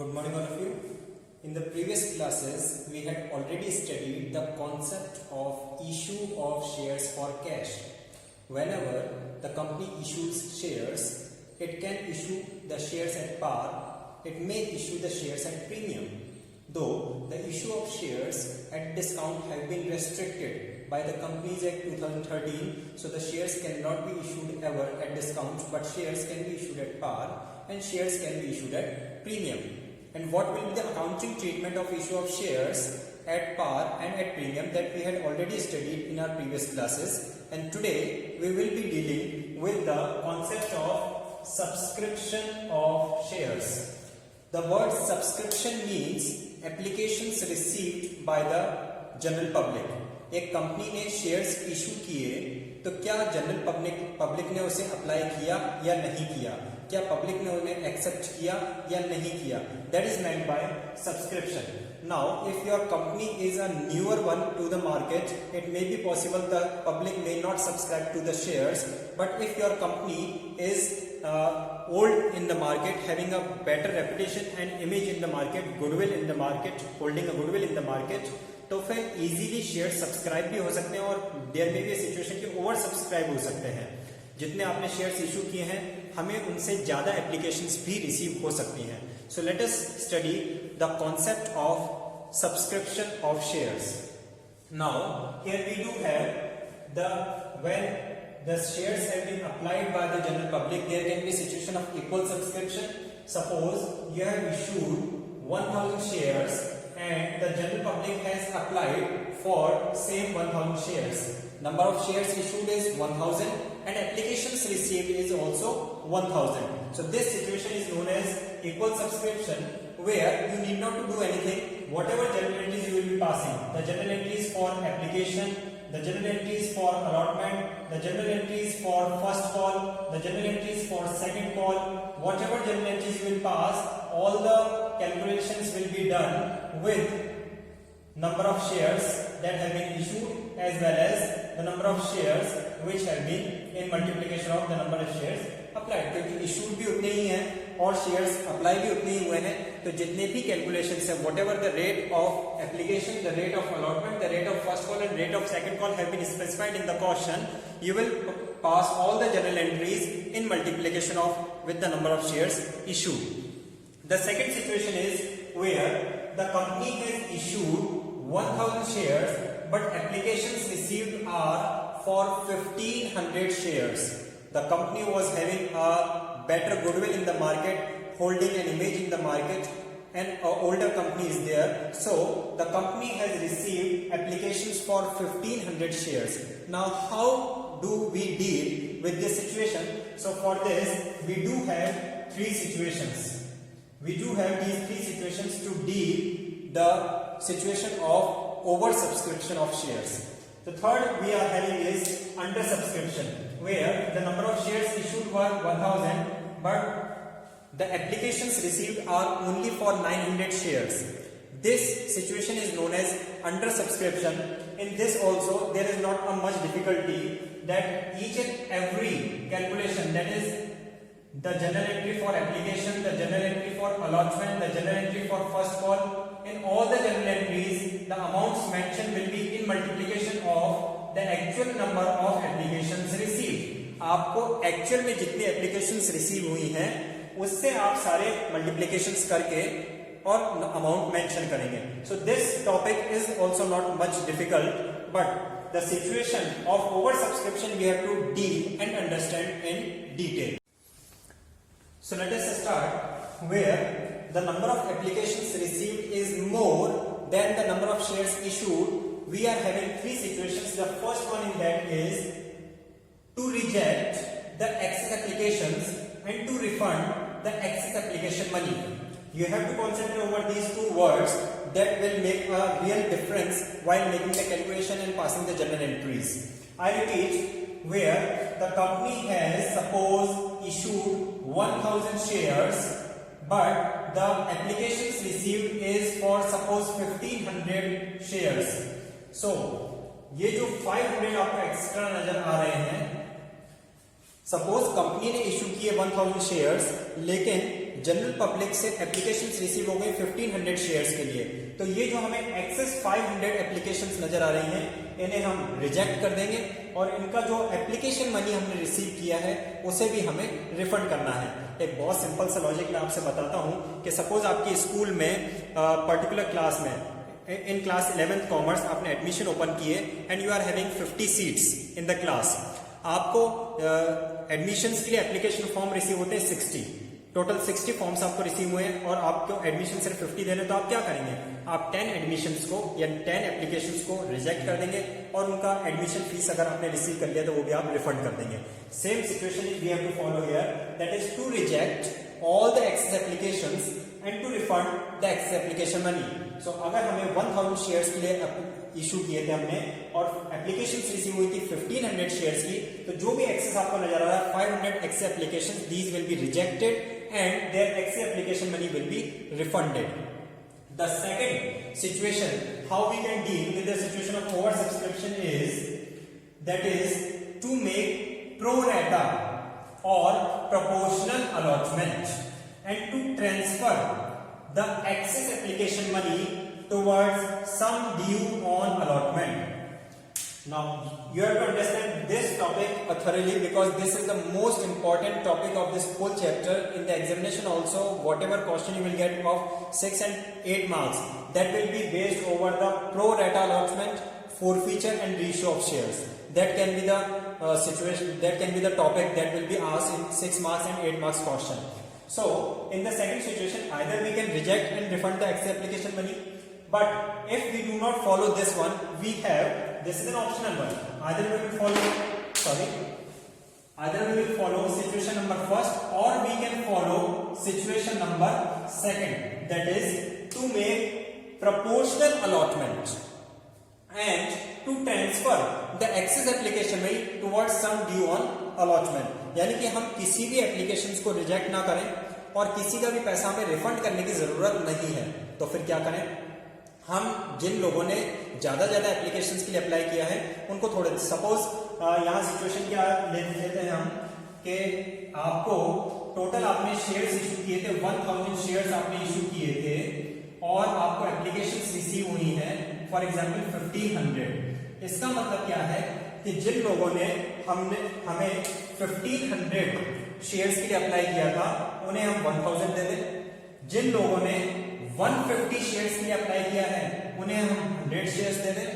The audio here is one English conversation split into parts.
Good morning all of you. In the previous classes, we had already studied the concept of issue of shares for cash. Whenever the company issues shares, it can issue the shares at par, it may issue the shares at premium. Though the issue of shares at discount have been restricted by the Companies Act 2013, so the shares cannot be issued ever at discount, but shares can be issued at par and shares can be issued at premium. And what will be the accounting treatment of issue of shares at par and at premium, that we had already studied in our previous classes. And today we will be dealing with the concept of subscription of shares. The word subscription means applications received by the general public. एक company ने shares issue किए तो क्या general public ने उसे apply किया या नहीं किया, क्या पब्लिक ने उन्हें एक्सेप्ट किया या नहीं किया, that is meant by subscription. Now if your company is a newer one to the market, it may be possible the public may not subscribe to the shares, but if your company is old in the market, having a better reputation and image in the market, goodwill in the market, holding a goodwill in the market, तो फिर easily share subscribe भी हो सकते हैं और there में भी situation के ओवर सब्सक्राइब हो सकते हैं. जितने आपने शेयर्स इशू किए हैं, हमें उनसे ज्यादा एप्लीकेशंस भी रिसीव हो सकती हैं. So let us study the concept of subscription of shares. Now here we do have the when the shares have been applied by the general public, there can be a situation of equal subscription. Suppose you have issued 1000 shares and the general public has applied for same 1000 shares. Number of shares issued is 1000 and applications received is also 1000. So this situation is known as equal subscription, where you need not to do anything. Whatever journal entries you will be passing, the journal entries for application, the journal entries for allotment, the journal entries for first call, the journal entries for second call, whatever journal entries you will pass, all the calculations will be done with number of shares that have been issued as well as the number of shares which have been in multiplication of the number of shares applied. क्योंकि issued भी उतने ही हैं और shares apply भी उतने ही हुए हैं, तो जितने भी calculations हैं, whatever the rate of application, the rate of allotment, the rate of first call and rate of second call have been specified in the question, you will pass all the journal entries in multiplication of with the number of shares issued. The second situation is where the company has issued 1000 shares but applications received are for 1500 shares. The company was having a better goodwill in the market, holding an image in the market, and an older company is there. So the company has received applications for 1500 shares. Now how do we deal with this situation? So for this we do have three situations. We do have these three situations to deal the situation of oversubscription of shares. The third we are having is undersubscription, where the number of shares issued were 1000 but the applications received are only for 900 shares. This situation is known as undersubscription. In this also there is not a much difficulty, that each and every calculation, that is the journal entry for application, the journal entry for allotment, the journal entry for first call, in all the journal entries the amounts mentioned will be in multiplication of the actual number of applications received. आपको actual में जितनी applications receive हुई हैं उससे आप सारे multiplications करके और अमाउंट मेंशन करेंगे. So this topic is also not much difficult, but the situation of over subscription we have to deal and understand in detail. So let us start where the number of applications received is more than the number of shares issued. We are having three situations. The first one in that is to reject the excess applications and to refund the excess application money. You have to concentrate over these two words that will make a real difference while making the calculation and passing the journal entries. I repeat, where the company has suppose issued 1000 shares but the applications received is for suppose 1500 shares. So ये जो 500 आपको extra नजर आ रहे हैं, suppose company ने issue किए 1000 shares, लेकिन general public से एप्लीकेशंस रिसीव हो गई 1500 शेयर्स के लिए, तो ये जो हमें एक्सेस 500 एप्लीकेशंस नजर आ रही हैं इन्हें हम रिजेक्ट कर देंगे और इनका जो एप्लीकेशन मनी हमने रिसीव किया है उसे भी हमें रिफंड करना है। एक बहुत सिंपल सा लॉजिक मैं आपसे बताता हूं कि सपोज आपकी स्कूल में पर्टिकुलर क्लास में इन क्लास 11th कॉमर्स आपने एडमिशन ओपन किए and you are having 50 seats in the class. आपको एडमिशंस के लिए एप्लीकेशन फॉर्म रिसीव होते हैं 60, टोटल 60 फॉर्म्स आपको रिसीव हुए हैं और आपको एडमिशन सिर्फ 50 देने, तो आप क्या करेंगे, आप 10 एडमिशंस को या 10 एप्लीकेशंस को रिजेक्ट कर देंगे और उनका एडमिशन फीस अगर आपने रिसीव कर लिया तो वो भी आप रिफंड कर देंगे। Same situation we have to follow here, that is to reject all the excess applications and to refund the excess application money. So अगर हमें 1000 शेयर्स के लिए इशू किए थे हमने और एप्लीकेशंस रिसीव हुई थी 1500 शेयर्स की, तो जो भी एक्सेस आपको नजर आ रहा है 500 excess applications, these will be rejected and their excess application money will be refunded. The second situation, how we can deal with the situation of oversubscription is, that is to make pro-rata or proportional allotment and to transfer the excess application money towards some due on allotment. Now you have to understand this topic thoroughly because this is the most important topic of this whole chapter. In the examination also, whatever question you will get of 6 and 8 marks, that will be based over the pro-rata allotment, forfeiture and ratio of shares. That can be the situation, that can be the topic that will be asked in 6 marks and 8 marks question. So in the second situation, either we can reject and refund the excess application money, but if we do not follow this one, we have, this is an optional one, either we will follow situation number first or we can follow situation number second, that is to make proportional allotment and to transfer the excess application money towards some due on allotment. यानी कि हम किसी भी applications को reject ना करें और किसी का भी पैसा हमें रिफंड करने की जरूरत नहीं है, तो फिर क्या करें, हम जिन लोगों ने ज्यादा एप्लीकेशंस के लिए अप्लाई किया है उनको थोड़े, सपोज यहाँ सिचुएशन क्या लेते हैं हम कि आपको टोटल आपने शेयर्स इशू किए थे, 1000 शेयर्स आपने इशू किए थे और आपको एप्लीकेशंस रिसीव हुई हैं फॉर एग्जांपल 1500। इसका मतलब क्या है कि जिन लोगों ने हमें 1500 शेयर्स के लिए अप्लाई किया था उन्हें हम 1000 दे दें, जिन लोगों ने 150 शेयर्स के लिए अप्लाई किया है उन्हें हम 100 शेयर्स दे दें,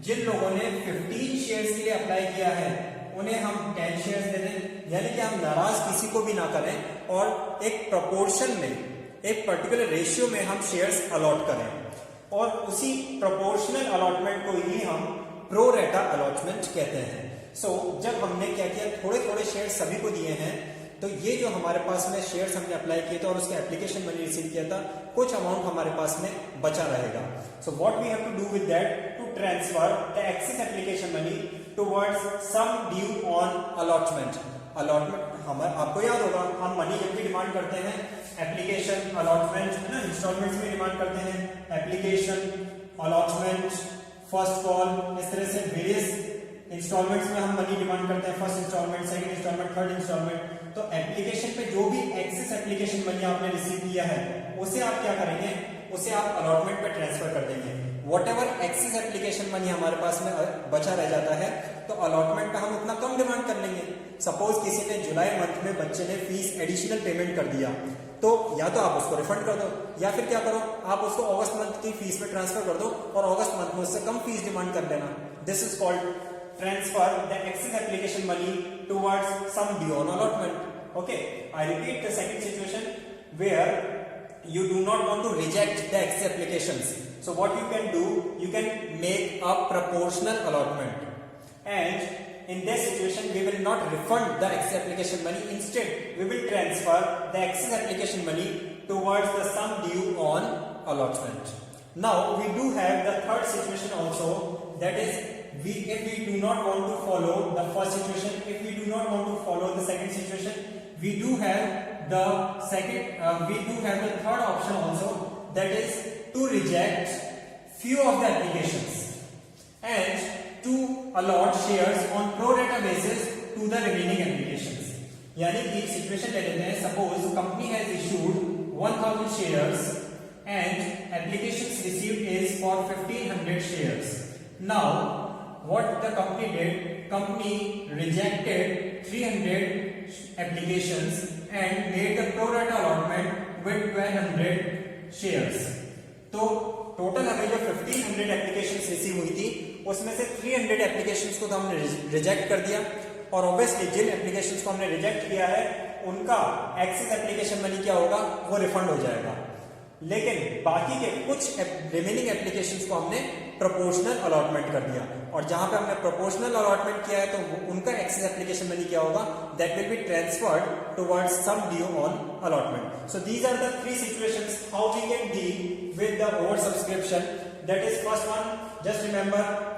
जिन लोगों ने 15 शेयर्स के लिए अप्लाई किया है उन्हें हम 10 शेयर्स दे दें। यानी कि हम नाराज किसी को भी ना करें और एक प्रोपोर्शन में, एक पर्टिकुलर रेशियो में हम शेयर्स अलॉट करें और उसी प्रोपोर्शनल अलॉटमेंट को ही हम प्रो-रेटा अलॉटमेंट कहते हैं। सो जब हमने क्या किया, थोड़े थोड़े शेयर सभी को दिए हैं, तो ये जो हमारे पास में शेयर्स हमने अप्लाई किए थे और उसका एप्लीकेशन मनी रिसीव किया था, कुछ अमाउंट हमारे पास में बचा रहेगा। So what we have to do with that, to transfer the excess application money towards sum due on allotment. Allotment आपको याद होगा, हम मनी जब भी डिमांड करते हैं एप्लीकेशन अलॉटमेंट है ना, इंस्टॉलमेंट्स में डिमांड करते हैं एप्लीकेशन अलॉटमेंट फर्स्ट कॉल, इस तरह से वेरियस इंस्टॉलमेंट्स में हम मनी डिमांड करते हैं, first instalment, second instalment, third instalment. तो एप्लीकेशन पे जो भी एक्सेस एप्लीकेशन मनी आपने रिसीव किया है उसे आप क्या करेंगे, उसे आप अलॉटमेंट पे ट्रांसफर कर देंगे। व्हाटएवर एक्सेस एप्लीकेशन मनी हमारे पास में बचा रह जाता है तो अलॉटमेंट पे हम उतना कम डिमांड कर लेंगे। सपोज किसी ने जुलाई मंथ में बच्चे ने फीस एडिशनल पेमेंट कर दिया, तो या तो आप उसको रिफंड कर दो या फिर क्या करो, आप उसको अगस्त मंथ की फीस में ट्रांसफर कर दो और अगस्त मंथ में उससे कम फीस डिमांड कर लेना। This is called transfer the excess application money towards some due on allotment. Okay, I repeat the second situation where you do not want to reject the excess applications. So what you can do, you can make a proportional allotment, and in this situation we will not refund the excess application money, instead we will transfer the excess application money towards the sum due on allotment. Now we do have the third situation also, that is if we do not want to follow the first situation, if we do not want to follow the second situation, we do have the third option also, that is to reject few of the applications and to allot shares on pro-rata basis to the remaining applications. यानी कि situation ले लेते हैं, suppose company has issued 1000 shares and applications received is for 1500 shares. Now what the company did, company rejected 300 applications and made the pro-rata allotment with 1200 shares. तो total हमें जो 1500 applications receive हुई थी उसमें से 300 एप्लीकेशंस को तो हमने रिजेक्ट कर दिया, और ऑब्वियसली जिन एप्लीकेशंस को हमने रिजेक्ट किया है उनका एक्सेस एप्लीकेशन मनी क्या होगा, वो रिफंड हो जाएगा. लेकिन बाकी के कुछ रिमेनिंग एप्लीकेशंस को हमने प्रोपोर्शनल अलॉटमेंट कर दिया, और जहां पे हमने प्रोपोर्शनल अलॉटमेंट किया है तो उनका एक्सेस एप्लीकेशन मनी क्या होगा, that will be transferred towards sum due on allotment. So these are the three situations how we can deal with the over subscription. That is first one, just remember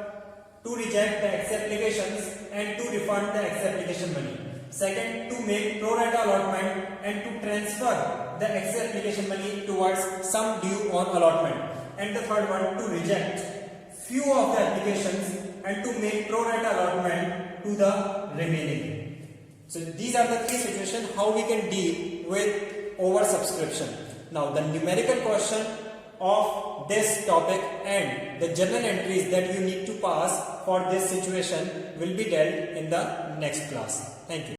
to reject the excess applications and to refund the excess application money. Second, to make pro-rata allotment and to transfer the excess application money towards some due on allotment. And the third one, to reject few of the applications and to make pro-rata allotment to the remaining. So these are the three situations how we can deal with oversubscription. Now the numerical question of this topic and the journal entries that you need to pass for this situation will be dealt in the next class. Thank you.